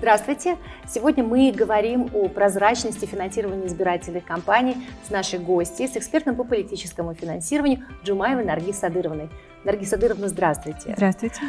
Здравствуйте! Сегодня мы говорим о прозрачности финансирования избирательных кампаний с нашей гостьей, с экспертом по политическому финансированию Джумаевой Наргиз Садыровной. Наргиз Садыровна, здравствуйте! Здравствуйте!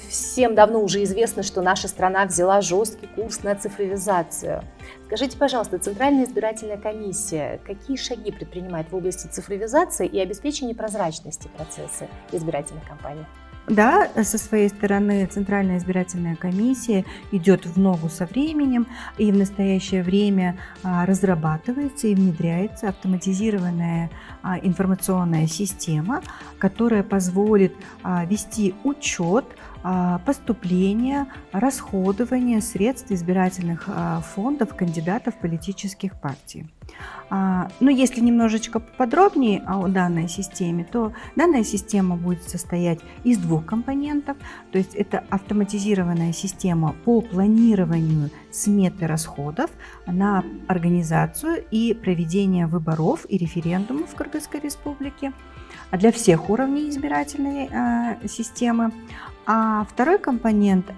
Всем давно уже известно, что наша страна взяла жесткий курс на цифровизацию. Скажите, пожалуйста, Центральная избирательная комиссия какие шаги предпринимает в области цифровизации и обеспечения прозрачности процесса избирательных кампаний? Да, со своей стороны Центральная избирательная комиссия идет в ногу со временем, и в настоящее время разрабатывается и внедряется автоматизированная информационная система, которая позволит вести учет поступления, расходования средств избирательных фондов кандидатов политических партий. Но если немножечко подробнее о данной системе, то данная система будет состоять из двух компонентов, то есть это автоматизированная система по планированию сметы расходов на организацию и проведение выборов и референдумов в Кыргызской республике для всех уровней избирательной системы. А второй компонент,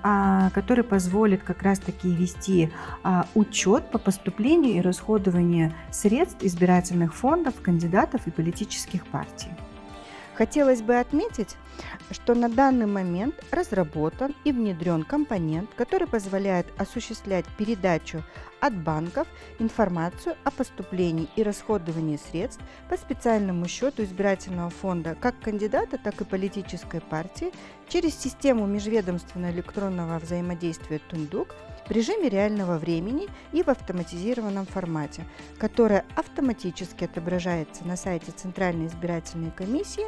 который позволит как раз-таки вести учет по поступлению и расходованию средств избирательных фондов, кандидатов и политических партий. Хотелось бы отметить, что на данный момент разработан и внедрен компонент, который позволяет осуществлять передачу от банков информацию о поступлении и расходовании средств по специальному счету избирательного фонда как кандидата, так и политической партии через систему межведомственного электронного взаимодействия Тундук в режиме реального времени и в автоматизированном формате, которая автоматически отображается на сайте Центральной избирательной комиссии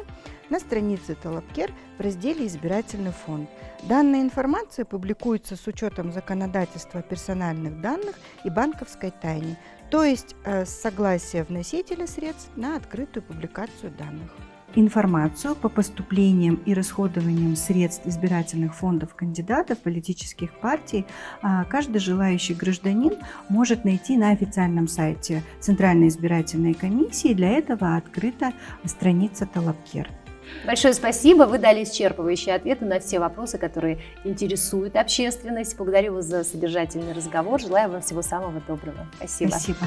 на странице Талапкер в разделе «Избирательный фонд». Данная информация публикуется с учетом законодательства о персональных данных и банковской тайне, то есть с согласия вносителя средств на открытую публикацию данных. Информацию по поступлениям и расходованиям средств избирательных фондов кандидатов политических партий каждый желающий гражданин может найти на официальном сайте Центральной избирательной комиссии. Для этого открыта страница Талапкер. Большое спасибо. Вы дали исчерпывающие ответы на все вопросы, которые интересуют общественность. Благодарю вас за содержательный разговор. Желаю вам всего самого доброго. Спасибо. Спасибо.